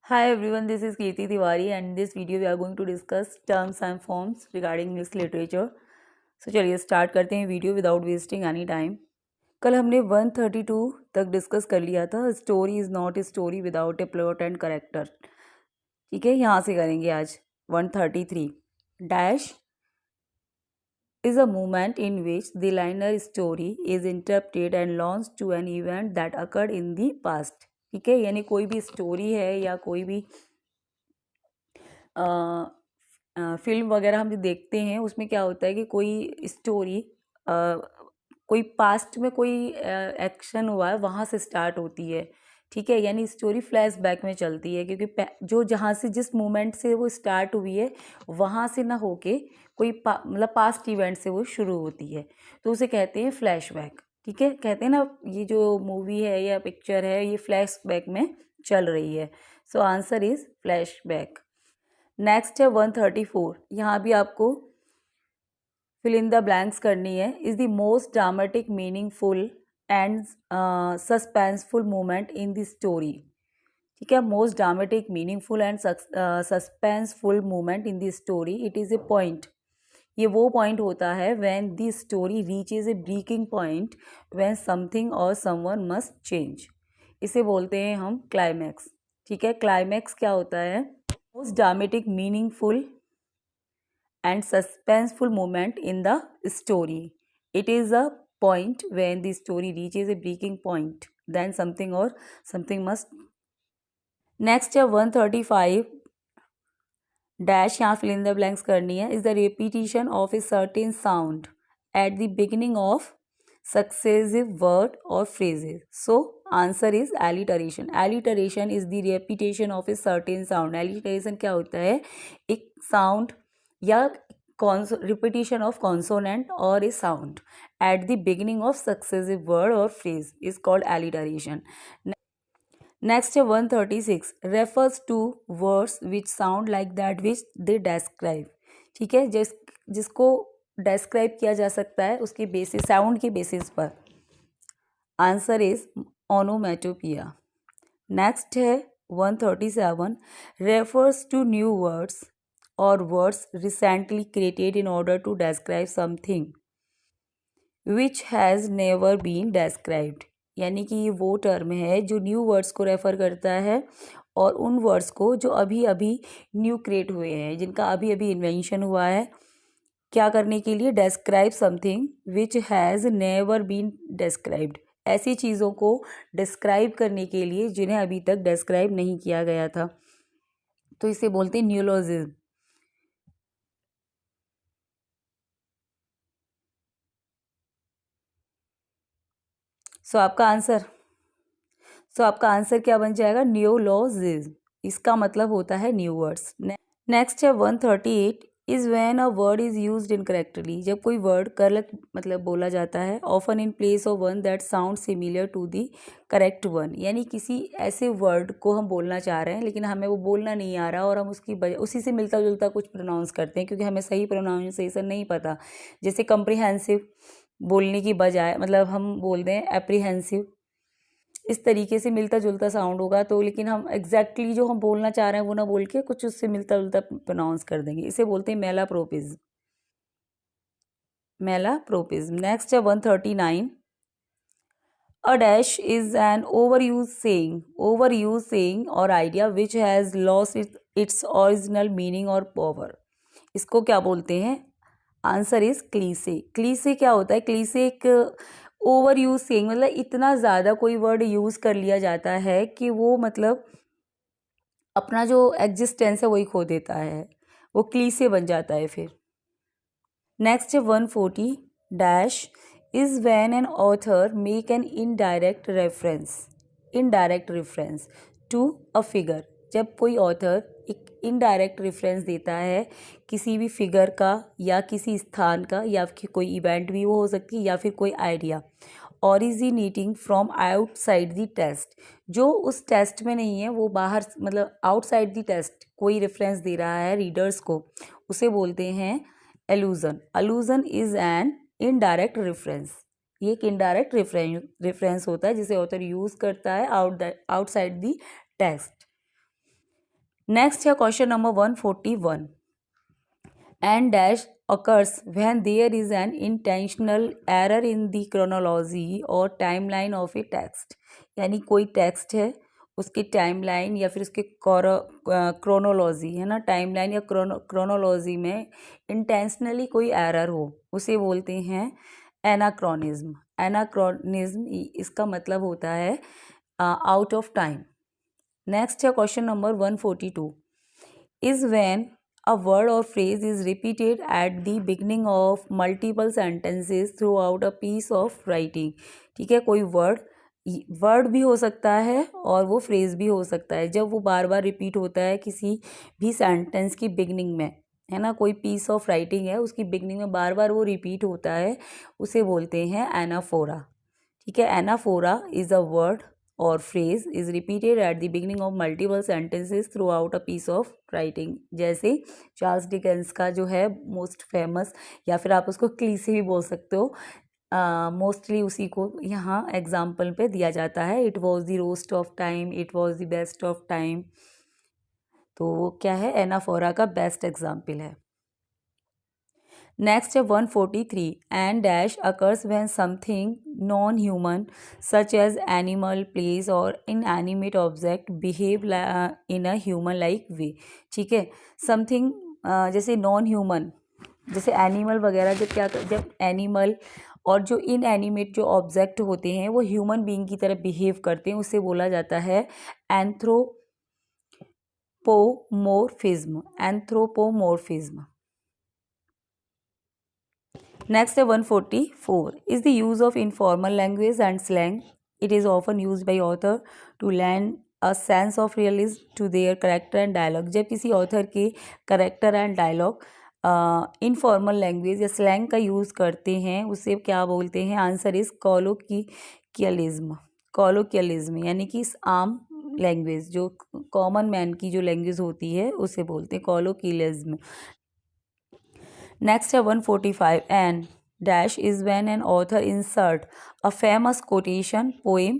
Hi everyone, this is Kirti Tiwari and in this video we are going to discuss terms and forms regarding English literature. So चलिए start करते हैं video without wasting any time. कल हमने 132 तक discuss कर लिया था। Story is not a story without A plot and character. ठीक है, यहाँ से करेंगे आज 133। Dash is a moment in which the liner story is interpreted and launched to an event that occurred in the past। ठीक है, यानी कोई भी स्टोरी है या कोई भी फिल्म वगैरह हम जो देखते हैं उसमें क्या होता है कि कोई स्टोरी कोई पास्ट में कोई एक्शन हुआ है वहाँ से स्टार्ट होती है। ठीक है, यानी स्टोरी फ्लैशबैक में चलती है क्योंकि जो जहाँ से जिस मोमेंट से वो स्टार्ट हुई है वहाँ से ना होके कोई मतलब पास्ट इवेंट से वो शुरू होती है, तो उसे कहते हैं फ्लैशबैक। ठीक है, कहते हैं ना ये जो मूवी है या पिक्चर है ये फ्लैशबैक में चल रही है। So answer is flashback. Next है 134। यहाँ भी आपको फिल इन द ब्लैंक्स करनी है। Is the most dramatic meaningful and suspenseful moment in the story. ठीक है, most dramatic meaningful and suspenseful moment in the story. It is a point. ये वो पॉइंट होता है when the story reaches a breaking point, when something और someone must change. इसे बोलते हैं हम क्लाइमैक्स। ठीक है, क्लाइमैक्स क्या होता है? most dramatic, meaningful and suspenseful moment in the story. It is a point when the story reaches a breaking point, then something or something must. Next है 135 डैश, यहाँ fill in the blanks करनी है। is the repetition of a certain sound at the beginning of successive word or phrases. So answer is alliteration. Alliteration is the repetition of a certain sound. Alliteration क्या होता है? एक sound या repetition of consonant or a sound at the beginning of successive word or phrase is called alliteration. Next है 136 refers to words which sound like that which they describe। ठीक है, जिसको describe किया जा सकता है उसके बेसिस साउंड के बेसिस पर। Answer is onomatopoeia. नेक्स्ट है 137 refers to new words or words recently created in order to describe something which has never been described. यानी कि ये वो टर्म है जो न्यू वर्ड्स को रेफ़र करता है और उन वर्ड्स को जो अभी अभी न्यू क्रिएट हुए हैं, जिनका अभी अभी इन्वेंशन हुआ है। क्या करने के लिए? Describe something which has never been described. ऐसी चीज़ों को डिस्क्राइब करने के लिए जिन्हें अभी तक डिस्क्राइब नहीं किया गया था, तो इसे बोलते हैं न्यूलोजिज्म। सो आपका आंसर क्या बन जाएगा? न्यूलोजिज्म। इसका मतलब होता है न्यू वर्ड्स। नेक्स्ट है 138 is when a word is used incorrectly. जब कोई वर्ड गलत मतलब बोला जाता है, often in place of one that sound similar to the correct one. यानी किसी ऐसे वर्ड को हम बोलना चाह रहे हैं लेकिन हमें वो बोलना नहीं आ रहा और हम उसी से मिलता जुलता कुछ प्रोनाउंस करते हैं क्योंकि हमें सही प्रोनाउंसिएशन नहीं पता। जैसे कम्प्रिहेंसिव बोलने की बजाय मतलब हम बोलते हैं एप्रीहेंसिव। इस तरीके से मिलता जुलता साउंड होगा तो, लेकिन हम एग्जैक्टली जो हम बोलना चाह रहे हैं वो ना बोल के कुछ उससे मिलता जुलता प्रोनाउंस कर देंगे। इसे बोलते हैं मेलाप्रोपिज्म। मेलाप्रोपिज्म। नेक्स्ट है 139 a dash is an over use saying or idea which has lost its original meaning or power. इसको क्या बोलते हैं? Answer is क्लीसे। क्लीसे क्या होता है? क्लीसे एक ओवर यूज सेइंग मतलब इतना ज़्यादा कोई वर्ड यूज़ कर लिया जाता है कि वो मतलब अपना जो एग्जिस्टेंस है वही खो देता है, वो क्लीसे बन जाता है फिर। नेक्स्ट है 140 dash is when an author make an indirect reference to a figure. जब कोई ऑथर एक इनडायरेक्ट रेफरेंस देता है किसी भी फिगर का या किसी स्थान का या फिर कोई इवेंट भी वो हो सकती है या फिर कोई idea originating from outside the test, जो उस टेस्ट में नहीं है, वो बाहर मतलब आउटसाइड द टेस्ट कोई रेफरेंस दे रहा है रीडर्स को, उसे बोलते हैं allusion. Allusion is an indirect reference. ये एक इनडायरेक्ट रेफरेंस होता है जिसे ऑथर यूज करता है आउटसाइड द टेक्स्ट। नेक्स्ट है question number 141. And dash occurs when there is an intentional error in the chronology or timeline of a text. यानी कोई टेक्स्ट है, उसके टाइमलाइन या फिर उसके क्रोनोलॉजी है ना, टाइमलाइन या क्रोनोलॉजी में इंटेंशनली कोई एरर हो, उसे बोलते हैं एनाक्रोनिज्म. एनाक्रोनिज्म इसका मतलब होता है आउट ऑफ टाइम. नेक्स्ट है question number 142. Is when a word or phrase is repeated at the beginning of multiple sentences throughout a piece of writing. ठीक है, कोई वर्ड भी हो सकता है और वो फ्रेज भी हो सकता है. जब वो बार बार रिपीट होता है किसी भी सेंटेंस की बिगनिंग में, है ना, कोई पीस ऑफ राइटिंग है उसकी बिगनिंग में बार बार वो रिपीट होता है, उसे बोलते हैं एनाफोरा. ठीक है, anaphora is a word or phrase is repeated at the beginning of multiple sentences throughout a piece of writing. जैसे चार्ल्स डिकेंस का जो है मोस्ट फेमस, या फिर आप उसको क्लीसे भी बोल सकते हो, मोस्टली उसी को यहाँ एग्जाम्पल पे दिया जाता है. It was the roast of time, it was the best of time. तो वो क्या है, एनाफोरा का बेस्ट एग्जाम्पल है. Next है 143. And dash occurs when something non-human such as animal, place or inanimate object behave in a human-like way. ठीक है, something जैसे non-human, जैसे एनिमल वगैरह, जब एनिमल और जो इनएनिमेट जो ऑब्जेक्ट होते हैं वो ह्यूमन बीइंग की तरह बिहेव करते हैं, उसे बोला जाता है एंथ्रोपोमोर्फिज्म. एंथ्रोपोमोर्फिज्म. Next है 144. Is the use of informal language and slang. It is often used by author to lend a sense of realism to their character and dialogue. जब किसी ऑथर के character and dialogue informal language या slang का use करते हैं, उसे क्या बोलते हैं? Answer is कॉलोकियलिज्म. कॉलोकियलिज्म यानी कि आम लैंग्वेज, जो कॉमन मैन की जो लैंग्वेज होती है उसे बोलते हैं कॉलोकियलिज्म. Next है 145. And dash is when an author insert a famous quotation, poem,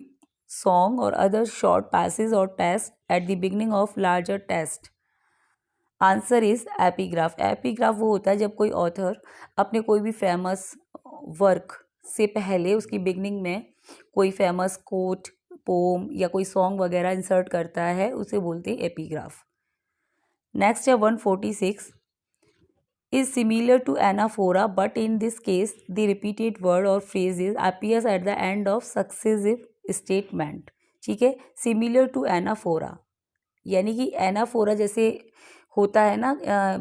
song or other short passages or text at the beginning of larger text. Answer is epigraph. Epigraph वो होता है जब कोई ऑथर अपने कोई भी फेमस वर्क से पहले उसकी बिगनिंग में कोई फेमस कोट, पोम या कोई सॉन्ग वगैरह इंसर्ट करता है, उसे बोलते हैं एपिग्राफ. नेक्स्ट है 146. is similar to anaphora, but in this case the repeated word or phrases appears at the end of successive statement. ठीक है, similar to anaphora यानी कि एनाफोरा जैसे होता है ना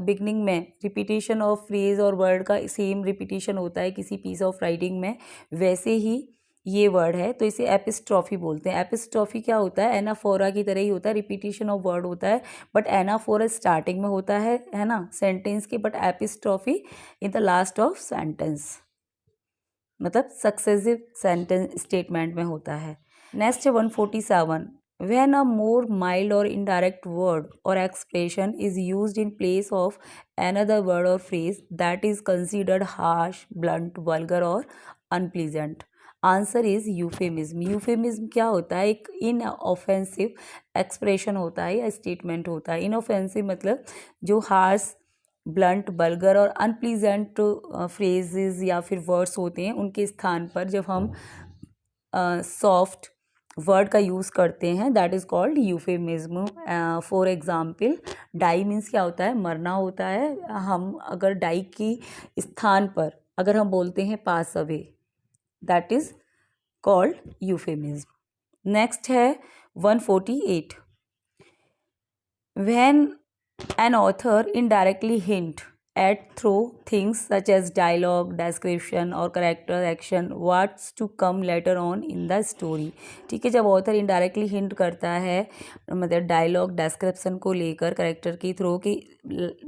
बिगनिंग में रिपीटेशन ऑफ फ्रेज और वर्ड का सेम रिपीटेशन होता है किसी पीस ऑफ राइटिंग में, वैसे ही ये वर्ड है, तो इसे एपिस्ट्रॉफी बोलते हैं. एपिस्ट्रॉफी क्या होता है? एनाफोरा की तरह ही होता है, रिपीटेशन ऑफ वर्ड होता है, बट एनाफोरा स्टार्टिंग में होता है ना, सेंटेंस की, but epistrophe in the last of sentence, मतलब सक्सेसिव सेंटेंस स्टेटमेंट में होता है. नेक्स्ट है 147. When a more mild or indirect word or expression is used in place of another word or phrase that is considered harsh, blunt, vulgar or unpleasant. Answer is euphemism. Euphemism क्या होता है? एक inoffensive expression होता है या statement होता है. Inoffensive मतलब जो हार्श, ब्लंट, बल्गर और अनप्लीजेंट फ्रेजेस या फिर वर्ड्स होते हैं, उनके स्थान पर जब हम सॉफ्ट वर्ड का यूज़ करते हैं, that is called euphemism. For example, die means क्या होता है? मरना होता है. हम अगर डाई की स्थान पर अगर हम बोलते हैं pass away, that is called euphemism. Next है 148. When an author indirectly hint at through things such as dialogue, description or character action what's to come later on in the story. ठीक है, जब ऑथर इनडायरेक्टली हिंट करता है, मतलब dialogue, description को लेकर character के थ्रू कि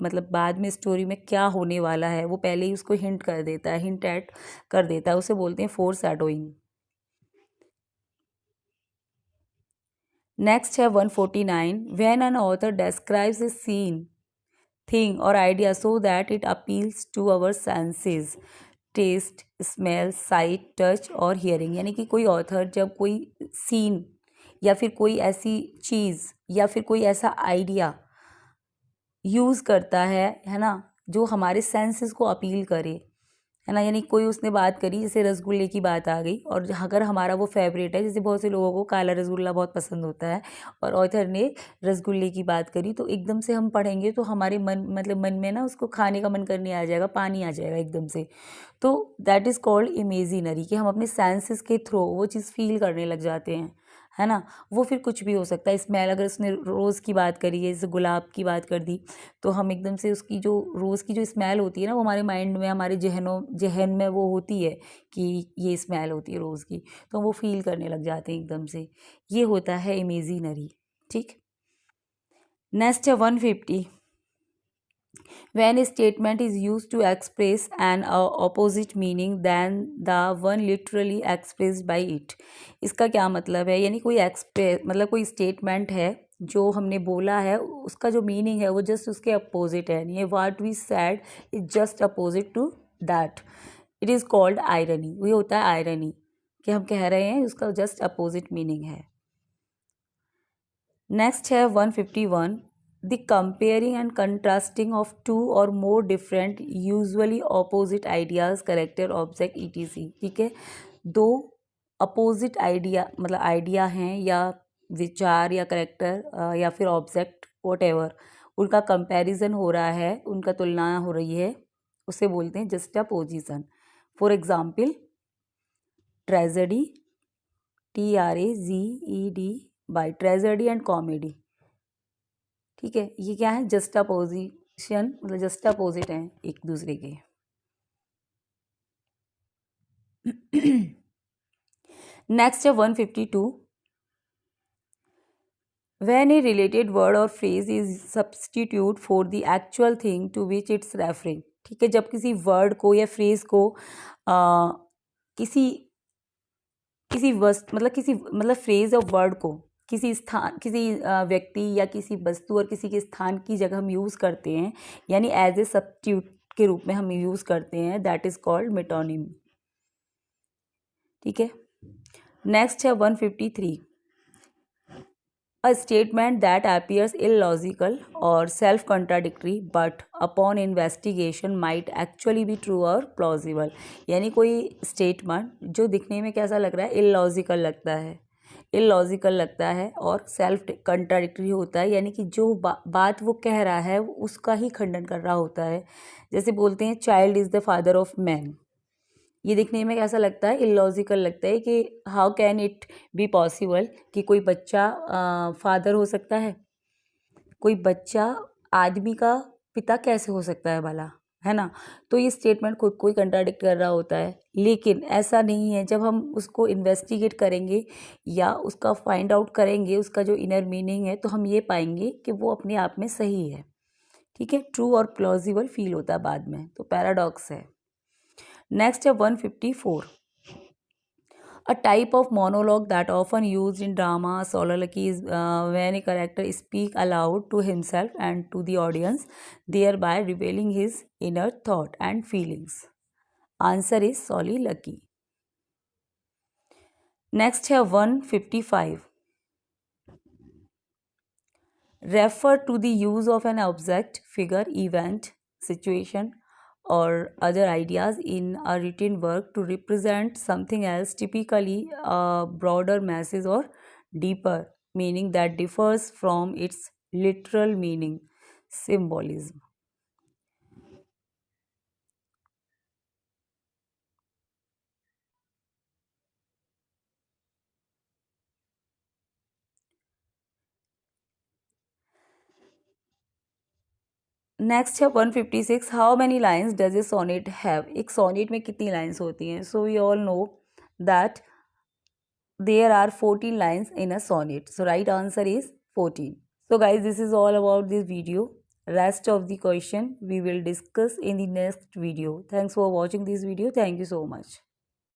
मतलब बाद में स्टोरी में क्या होने वाला है, वो पहले ही उसको हिंट कर देता है, हिंट एट कर देता है, उसे बोलते हैं फोर शैडोइंग. नेक्स्ट है 149. When an author describes a scene, thing or idea so that it appeals to our senses, taste, smell, sight, touch और hearing. यानी कि कोई ऑथर जब कोई सीन या फिर कोई ऐसी चीज़ या फिर कोई ऐसा आइडिया यूज़ करता है ना, जो हमारे सेंसेस को अपील करे, है ना। यानी कोई उसने बात करी, जैसे रसगुल्ले की बात आ गई, और अगर हमारा वो फेवरेट है, जैसे बहुत से लोगों को काला रसगुल्ला बहुत पसंद होता है, और ऑथर ने रसगुल्ले की बात करी, तो एकदम से हम पढ़ेंगे तो हमारे मन मतलब मन में ना उसको खाने का मन करने आ जाएगा, पानी आ जाएगा एकदम से। तो दैट इज़ कॉल्ड इमेजिनरी, कि हम अपने सेंसेस के थ्रू वो चीज़ फील करने लग जाते हैं, है ना। वो फिर कुछ भी हो सकता है। स्मेल, अगर उसने रोज़ की बात करी है, जैसे गुलाब की बात कर दी, तो हम एकदम से उसकी जो रोज़ की जो स्मेल होती है ना, वो हमारे माइंड में, हमारे जहन में वो होती है कि ये स्मेल होती है रोज़ की, तो वो फील करने लग जाते हैं एकदम से। ये होता है इमेजिनरी। ठीक। नेक्स्ट है 150। When a statement is used to express an opposite meaning than the one literally expressed by it, इसका क्या मतलब है? यानी कोई एक्सप्रेस मतलब कोई स्टेटमेंट है जो हमने बोला है, उसका जो मीनिंग है वो जस्ट उसके अपोजिट है, ये what we said is just opposite to that, it is called irony. ये होता है आयरनी, कि हम कह रहे हैं उसका जस्ट अपोजिट मीनिंग है। नेक्स्ट है 151। The comparing and contrasting of two or more different usually opposite ideas, character, object, etc. ठीक है, दो अपोजिट आइडिया मतलब आइडिया हैं, या विचार, या करेक्टर, या फिर ऑब्जेक्ट, वॉट एवर, उनका कंपैरिजन हो रहा है, उनका तुलना हो रही है, उसे बोलते हैं juxtaposition. For example, tragedy, TRAZED, by tragedy and comedy. ठीक है, ये क्या है? जस्टापोजिशन, मतलब जस्टापोजिट हैं एक दूसरे के। नेक्स्ट है 152। When a related word or phrase is substitute for the actual thing to which it's referring। ठीक है, जब किसी वर्ड को या फ्रेज को किसी किसी वस्तु मतलब किसी मतलब फ्रेज और वर्ड को किसी स्थान, किसी व्यक्ति या किसी वस्तु और किसी के स्थान की जगह हम यूज़ करते हैं, यानी एज ए सब्स्टिट्यूट के रूप में हम यूज़ करते हैं, दैट इज़ कॉल्ड मेटोनिम। ठीक है, नेक्स्ट है 153। A statement that appears illogical or self-contradictory but upon investigation might actually be true or plausible। यानी कोई स्टेटमेंट जो दिखने में कैसा लग रहा है? इलॉजिकल लगता है और सेल्फ कंट्राडिक्टरी होता है, यानी कि जो बात वो कह रहा है उसका ही खंडन कर रहा होता है। जैसे बोलते हैं child is the father of man, ये दिखने में कैसा लगता है? इलॉजिकल लगता है, कि how can it be possible कि कोई बच्चा फादर हो सकता है, कोई बच्चा आदमी का पिता कैसे हो सकता है भला, है ना। तो ये स्टेटमेंट खुद को ही कंट्राडिक्ट कर रहा होता है, लेकिन ऐसा नहीं है। जब हम उसको इन्वेस्टिगेट करेंगे या उसका फाइंड आउट करेंगे, उसका जो इनर मीनिंग है, तो हम ये पाएंगे कि वो अपने आप में सही है। ठीक है, ट्रू और प्लॉजिबल फील होता है बाद में, तो पैराडॉक्स है। नेक्स्ट है 154। A type of monologue that often used in drama soliloquy is when a character speak aloud to himself and to the audience, thereby revealing his inner thought and feelings. Answer is soliloquy. Next है 155। Refer to the use of an object, figure, event, situation, or other ideas in a written work to represent something else, typically a broader message or deeper meaning that differs from its literal meaning, symbolism। Next है 156। How many lines does a sonnet have? एक sonnet में कितनी lines होती हैं? So we all know that there are 14 lines in a sonnet, so right answer is 14। so guys, this is all about this video. Rest of the question we will discuss in the next video. Thanks for watching this video. Thank you so much।